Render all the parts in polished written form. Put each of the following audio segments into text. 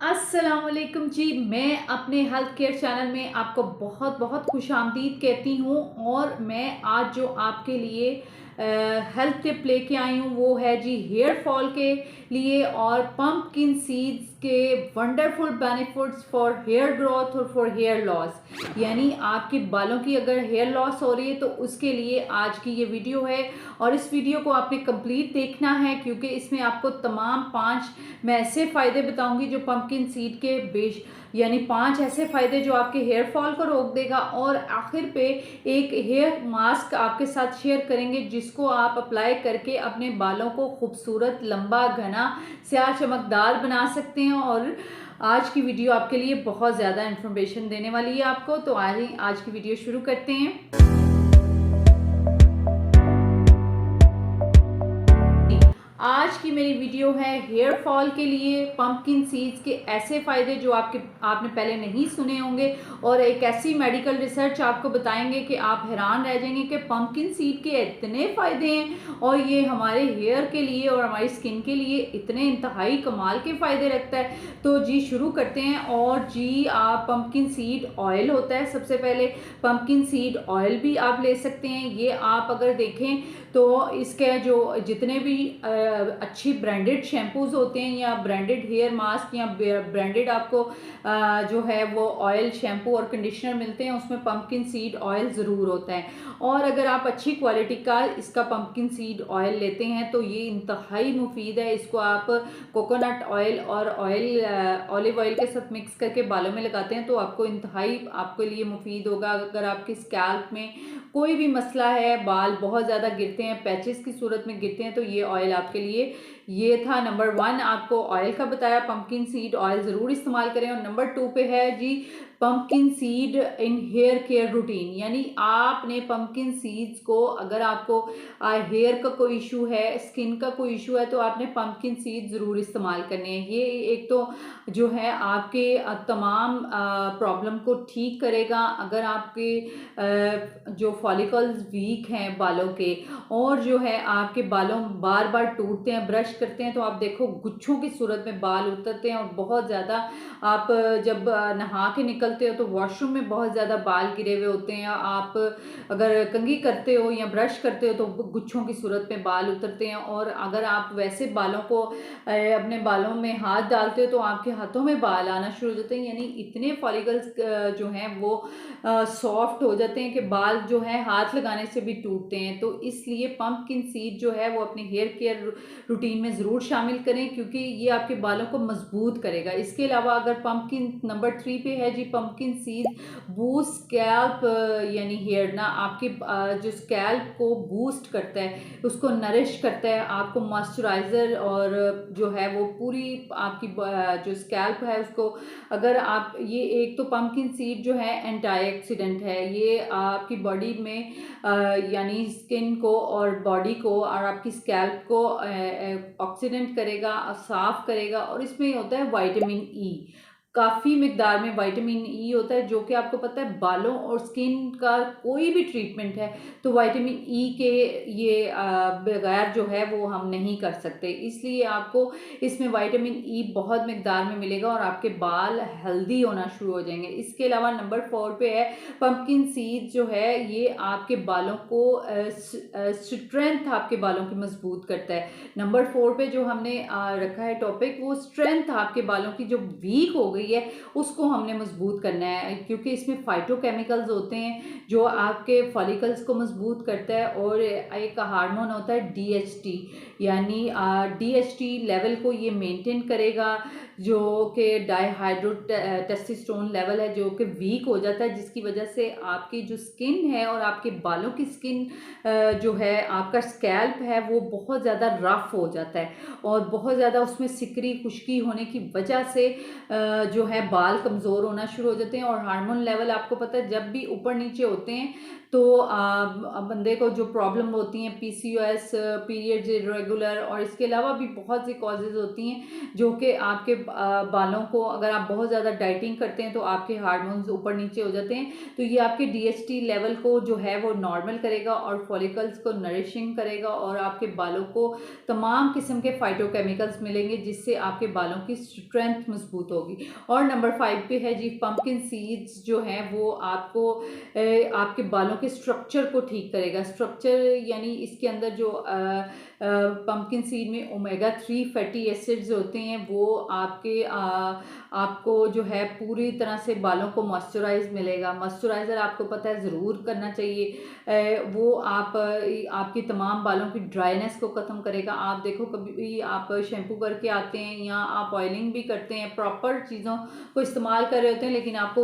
अस्सलामुअलैकुम जी। मैं अपने हेल्थ केयर चैनल में आपको बहुत बहुत खुशामदीद कहती हूँ। और मैं आज जो आपके लिए हेल्थ टिप लेके आई हूँ वो है जी हेयर फॉल के लिए और पंपकिन सीड्स के wonderful benefits for hair growth और फॉर हेयर लॉस। यानी आपके बालों की अगर हेयर लॉस हो रही है तो उसके लिए आज की ये वीडियो है। और इस वीडियो को आपने कंप्लीट देखना है क्योंकि इसमें आपको तमाम 5 मैं ऐसे फ़ायदे बताऊंगी जो पंपकिन सीड के बेश यानी 5 ऐसे फ़ायदे जो आपके हेयर फॉल को रोक देगा। और आखिर पे एक हेयर मास्क आपके साथ शेयर करेंगे जिसको आप अप्लाई करके अपने बालों को खूबसूरत, लंबा, घना, स्याह, चमकदार बना सकते हैं। और आज की वीडियो आपके लिए बहुत ज़्यादा इन्फॉर्मेशन देने वाली है आपको। तो आज की वीडियो शुरू करते हैं। आज की मेरी वीडियो है हेयर फॉल के लिए पंपकिन सीड्स के ऐसे फ़ायदे जो आपने पहले नहीं सुने होंगे। और एक ऐसी मेडिकल रिसर्च आपको बताएंगे कि आप हैरान रह जाएंगे कि पंपकिन सीड के इतने फ़ायदे हैं और ये हमारे हेयर के लिए और हमारी स्किन के लिए इतने इंतहाई कमाल के फ़ायदे रखता है। तो जी शुरू करते हैं। और जी आप पंपकिन सीड ऑयल होता है, सबसे पहले पंपकिन सीड ऑयल भी आप ले सकते हैं। ये आप अगर देखें तो इसके जो जितने भी अच्छी ब्रांडेड शैम्पूज होते हैं या ब्रांडेड हेयर मास्क या ब्रांडेड आपको जो है वो ऑयल, शैम्पू और कंडीशनर मिलते हैं उसमें पंपकिन सीड ऑयल ज़रूर होता है। और अगर आप अच्छी क्वालिटी का इसका पंपकिन सीड ऑयल लेते हैं तो ये इंतहाई मुफीद है। इसको आप कोकोनट ऑयल और ऑलिव ऑयल के साथ मिक्स करके बालों में लगाते हैं तो आपको इंतहाई आपके लिए मुफीद होगा। अगर आपके स्कैल्प में कोई भी मसला है, बाल बहुत ज़्यादा गिरते हैं, पैचेस की सूरत में गिरते हैं, तो ये ऑयल आपके लिए। ये था नंबर 1 आपको ऑयल का बताया, पंपकिन सीड ऑयल ज़रूर इस्तेमाल करें। और नंबर 2 पे है जी pumpkin seed in hair care routine. यानी आपने पंपकिन सीड्स को, अगर आपको हेयर का कोई इशू है, स्किन का कोई इशू है, तो आपने पंपकिन सीड ज़रूर इस्तेमाल करने हैं। ये एक तो जो है आपके तमाम प्रॉब्लम को ठीक करेगा। अगर आपके जो फॉलिकल्स वीक हैं बालों के और जो है आपके बालों बार बार टूटते हैं, ब्रश करते हैं तो आप देखो गुच्छों की सूरत में बाल उतरते हैं और बहुत ज़्यादा आप जब नहा के निकलते हो तो वॉशरूम में बहुत ज़्यादा बाल गिरे हुए होते हैं। आप अगर कंघी करते हो या ब्रश करते हो तो गुच्छों की सूरत में बाल उतरते हैं। और अगर आप वैसे बालों को अपने बालों में हाथ डालते हो तो आपके हाथों में बाल आना शुरू हो जाते हैं। यानी इतने फॉलिकल्स जो हैं वो सॉफ्ट हो जाते हैं कि बाल जो है हाथ लगाने से भी टूटते हैं। तो इसलिए पंपकिन सीड जो है वो अपने हेयर केयर रूटीन में ज़रूर शामिल करें क्योंकि ये आपके बालों को मजबूत करेगा। इसके अलावा अगर पंपकिन नंबर 3 पे है जी पंपकिन सीड बूस्ट स्कैल्प, यानी हेयर ना आपके जो स्कैल्प को बूस्ट करता है, उसको नरिश करता है, आपको मॉइस्चराइज़र और जो है वो पूरी आपकी जो स्कैल्प है उसको, अगर आप ये एक तो पंपकिन सीड जो है एंटी ऑक्सीडेंट है, ये आपकी बॉडी में यानी स्किन को और बॉडी को और आपकी स्कैल्प को ऑक्सीडेंट करेगा, साफ करेगा। और इसमें होता है विटामिन ई, काफ़ी मिकदार में विटामिन ई होता है जो कि आपको पता है बालों और स्किन का कोई भी ट्रीटमेंट है तो विटामिन ई के ये बगैर जो है वो हम नहीं कर सकते। इसलिए आपको इसमें विटामिन ई बहुत मिकदार में मिलेगा और आपके बाल हेल्दी होना शुरू हो जाएंगे। इसके अलावा नंबर 4 पे है पंपकिन सीड जो है ये आपके बालों को स्ट्रेंथ, आपके बालों की मजबूत करता है। नंबर 4 पे जो हमने रखा है टॉपिक वो स्ट्रेंथ, आपके बालों की जो वीक हो गई है उसको हमने मजबूत करना है क्योंकि इसमें फाइटोकेमिकल्स होते हैं जो आपके फॉलिकल्स को मजबूत करता है। और एक हार्मोन होता है डीएचटी, यानी डीएचटी लेवल को ये मेंटेन करेगा जो कि डाईहाइड्रो टेस्टोस्टेरोन लेवल है जो कि वीक हो जाता है, जिसकी वजह से आपकी जो स्किन है और आपके बालों की स्किन जो है आपका स्कैल्प है वो बहुत ज़्यादा रफ हो जाता है और बहुत ज़्यादा उसमें सिकरी खुश्की होने की वजह से जो है बाल कमज़ोर होना शुरू हो जाते हैं। और हार्मोन लेवल आपको पता है जब भी ऊपर नीचे होते हैं तो बंदे को जो प्रॉब्लम होती हैं पीसीओएस, पीरियड्स इरेगुलर और इसके अलावा भी बहुत सी कॉजेज़ होती हैं जो कि आपके बालों को, अगर आप बहुत ज़्यादा डाइटिंग करते हैं तो आपके हार्मोन्स ऊपर नीचे हो जाते हैं, तो ये आपके DHT लेवल को जो है वो नॉर्मल करेगा और फॉलिकल्स को नरिशिंग करेगा और आपके बालों को तमाम किस्म के फाइटोकेमिकल्स मिलेंगे जिससे आपके बालों की स्ट्रेंथ मजबूत होगी। और नंबर 5 पे है जी पंपकिन सीड्स, जो हैं वो आपको आपके बालों के स्ट्रक्चर को ठीक करेगा। स्ट्रक्चर यानी इसके अंदर जो पंपकिन सीड में ओमेगा 3 फैटी एसिड्स होते हैं, वो आपको जो है पूरी तरह से बालों को मॉइस्चराइज मिलेगा। मॉइस्चराइज़र आपको पता है ज़रूर करना चाहिए, वो आपकी तमाम बालों की ड्राइनेस को ख़त्म करेगा। आप देखो कभी भी आप शैम्पू करके आते हैं या आप ऑयलिंग भी करते हैं, प्रॉपर चीज़ों को इस्तेमाल कर रहे होते हैं, लेकिन आपको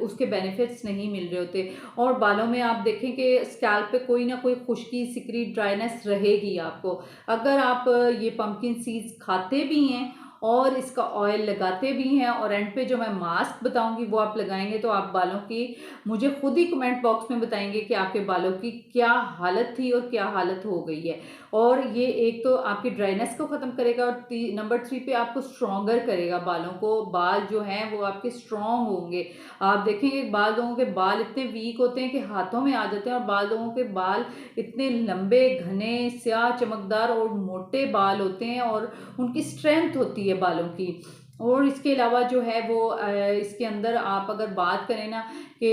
उसके बेनिफिट्स नहीं मिल रहे होते। और बालों में आप देखें कि स्कैल्प पे कोई ना कोई खुश्की, सिकरी, ड्राइनेस रहेगी आपको। अगर आप ये पंपकिन सीड्स खाते भी हैं और इसका ऑयल लगाते भी हैं और एंड पे जो मैं मास्क बताऊंगी वो आप लगाएंगे, तो आप बालों की मुझे खुद ही कमेंट बॉक्स में बताएंगे कि आपके बालों की क्या हालत थी और क्या हालत हो गई है। और ये एक तो आपकी ड्राइनेस को ख़त्म करेगा और नंबर 3 पे आपको स्ट्रॉन्गर करेगा बालों को। बाल जो हैं वो आपके स्ट्रॉन्ग होंगे। आप देखेंगे बाल लोगों के बाल इतने वीक होते हैं कि हाथों में आ जाते हैं, और बाल लोगों के बाल इतने लंबे, घने, स्याह, चमकदार और मोटे बाल होते हैं और उनकी स्ट्रेंथ होती है बालों की। और इसके अलावा जो है वो इसके अंदर आप अगर बात करें ना कि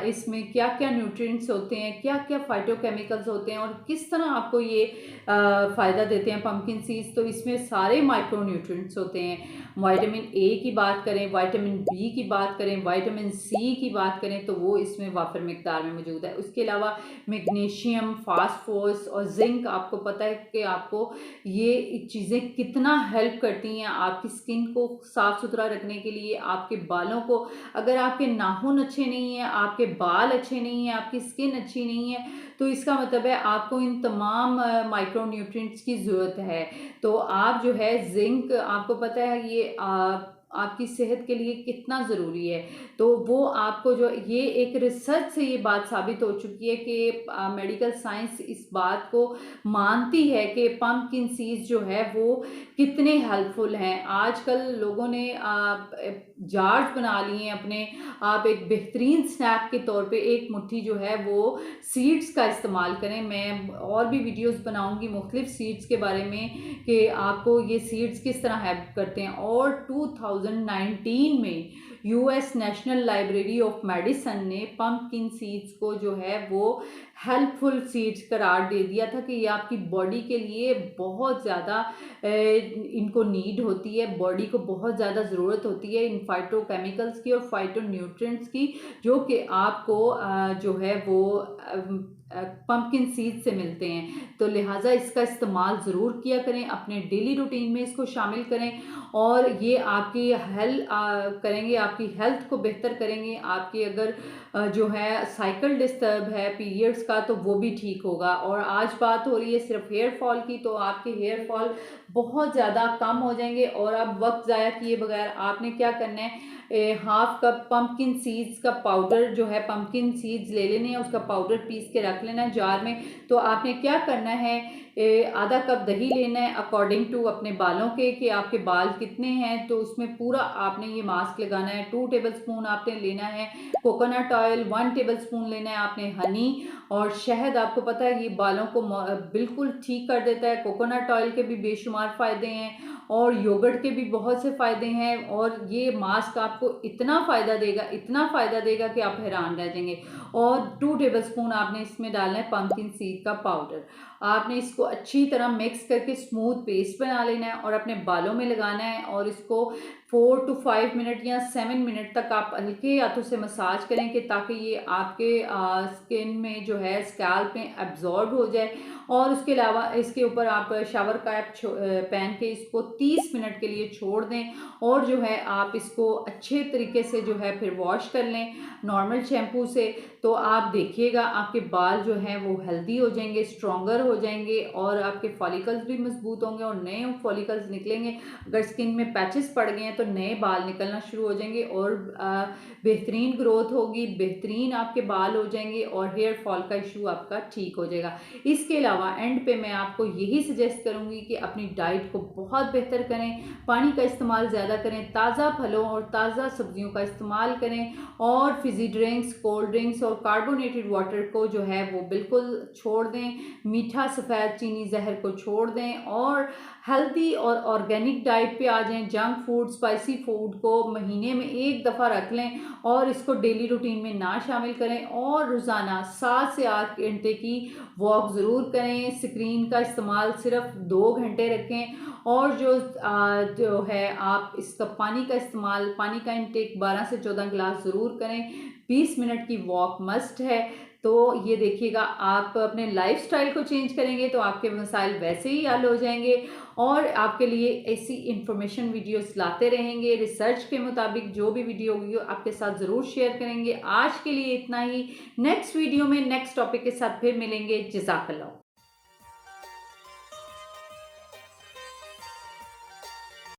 इसमें क्या क्या न्यूट्रिएंट्स होते हैं, क्या क्या फाइटोकेमिकल्स होते हैं और किस तरह आपको ये फ़ायदा देते हैं पंपकिन सीड्स, तो इसमें सारे माइक्रो न्यूट्रिएंट्स होते हैं। विटामिन ए की बात करें, विटामिन बी की बात करें, विटामिन सी की बात करें, तो वो इसमें वाफर मिकदार में मौजूद है। उसके अलावा मैग्नीशियम, फास्फोरस और जिंक, आपको पता है कि आपको ये चीज़ें कितना हेल्प करती हैं आपकी स्किन को साफ़ सुथरा रखने के लिए, आपके बालों को। अगर आपके नाखून अच्छे नहीं हैं, आपके बाल अच्छे नहीं हैं, आपकी स्किन अच्छी नहीं है, तो इसका मतलब है आपको इन तमाम माइक्रो न्यूट्रिएंट्स की ज़रूरत है। तो आप जो है जिंक, आपको पता है ये आपकी सेहत के लिए कितना ज़रूरी है, तो वो आपको जो ये एक रिसर्च से ये बात साबित हो चुकी है कि मेडिकल साइंस इस बात को मानती है कि पंपकिन सीड्स जो है वो कितने हेल्पफुल हैं। आजकल लोगों ने जार्स बना लिए हैं अपने। आप एक बेहतरीन स्नैक के तौर पे एक मुट्ठी जो है वो सीड्स का इस्तेमाल करें। मैं और भी वीडियोस बनाऊंगी मुख्तलिफ सीड्स के बारे में कि आपको ये सीड्स किस तरह हेल्प करते हैं। और 2019 में US national library of medicine ने पंपकिन सीड्स को जो है वो हेल्पफुल सीड्स करार दे दिया था कि ये आपकी बॉडी के लिए बहुत ज़्यादा इनको नीड होती है, बॉडी को बहुत ज़्यादा ज़रूरत होती है इन फाइटोकेमिकल्स की और फाइटो न्यूट्रिएंट्स की, जो कि आपको जो है वो पंपकिन सीड से मिलते हैं। तो लिहाजा इसका इस्तेमाल ज़रूर किया करें, अपने डेली रूटीन में इसको शामिल करें और ये आपकी करेंगे, आपकी हेल्थ को बेहतर करेंगे। आपकी अगर जो है साइकिल डिस्टर्ब है पीरियड्स का, तो वो भी ठीक होगा। और आज बात हो रही है सिर्फ हेयर फॉल की, तो आपके हेयर फॉल बहुत ज़्यादा कम हो जाएंगे। और अब वक्त ज़ाया किए बगैर आपने क्या करना है, हाफ कप पंपकिन सीड्स का पाउडर जो है, पंपकिन सीड्स ले लेने हैं, उसका पाउडर पीस के रख लेना है जार में। तो आपने क्या करना है, आधा कप दही लेना है अकॉर्डिंग टू अपने बालों के कि आपके बाल कितने हैं, तो उसमें पूरा आपने ये मास्क लगाना है। 2 टेबलस्पून आपने लेना है कोकोनट ऑयल, 1 टेबलस्पून लेना है आपने हनी और शहद। आपको पता है ये बालों को बिल्कुल ठीक कर देता है। कोकोनट ऑयल के भी बेशुमार फ़ायदे हैं और योगर्ट के भी बहुत से फ़ायदे हैं, और ये मास्क आपको इतना फ़ायदा देगा, इतना फ़ायदा देगा कि आप हैरान रह जाएंगे। और 2 टेबलस्पून आपने इसमें डालना है पंपकिन सीड का पाउडर। आपने इसको अच्छी तरह मिक्स करके स्मूथ पेस्ट बना लेना है और अपने बालों में लगाना है और इसको 4 to 5 मिनट या 7 मिनट तक आप हल्के हाथों से मसाज करें कि ताकि ये आपके स्किन में जो है स्कैल्प में एब्जॉर्ब हो जाए। और उसके अलावा इसके ऊपर आप शावर कैप पहन के इसको 30 मिनट के लिए छोड़ दें और जो है आप इसको अच्छे तरीके से जो है फिर वॉश कर लें नॉर्मल शैम्पू से। तो आप देखिएगा आपके बाल जो हैं वो हेल्दी हो जाएंगे, स्ट्रॉन्गर हो जाएंगे और आपके फॉलिकल्स भी मजबूत होंगे और नए फॉलिकल्स निकलेंगे। अगर स्किन में पैचेस पड़ गए हैं तो तो नए बाल निकलना शुरू हो जाएंगे और बेहतरीन ग्रोथ होगी, बेहतरीन आपके बाल हो जाएंगे और हेयर फॉल का इशू आपका ठीक हो जाएगा। इसके अलावा एंड पे मैं आपको यही सजेस्ट करूँगी कि अपनी डाइट को बहुत बेहतर करें, पानी का इस्तेमाल ज़्यादा करें, ताज़ा फलों और ताज़ा सब्जियों का इस्तेमाल करें और फिज़ी ड्रिंक्स, कोल्ड ड्रिंक्स और कार्बोनेटेड वाटर को जो है वो बिल्कुल छोड़ दें, मीठा सफ़ेद चीनी जहर को छोड़ दें और हेल्दी और ऑर्गेनिक डाइट पे आ जाएं। जंक फूड, स्पाइसी फूड को महीने में एक दफ़ा रख लें और इसको डेली रूटीन में ना शामिल करें और रोज़ाना 7 से 8 घंटे की वॉक ज़रूर करें। स्क्रीन का इस्तेमाल सिर्फ 2 घंटे रखें और जो है आप इसका पानी का इस्तेमाल, पानी का इंटेक 12 से 14 गिलास ज़रूर करें। 20 मिनट की वॉक मस्ट है। तो ये देखिएगा, आप अपने लाइफस्टाइल को चेंज करेंगे तो आपके मसाइल वैसे ही हल हो जाएंगे और आपके लिए ऐसी इंफॉर्मेशन वीडियोस लाते रहेंगे। रिसर्च के मुताबिक जो भी वीडियो होगी आपके साथ ज़रूर शेयर करेंगे। आज के लिए इतना ही। नेक्स्ट वीडियो में नेक्स्ट टॉपिक के साथ फिर मिलेंगे। जज़ाकल्लाह।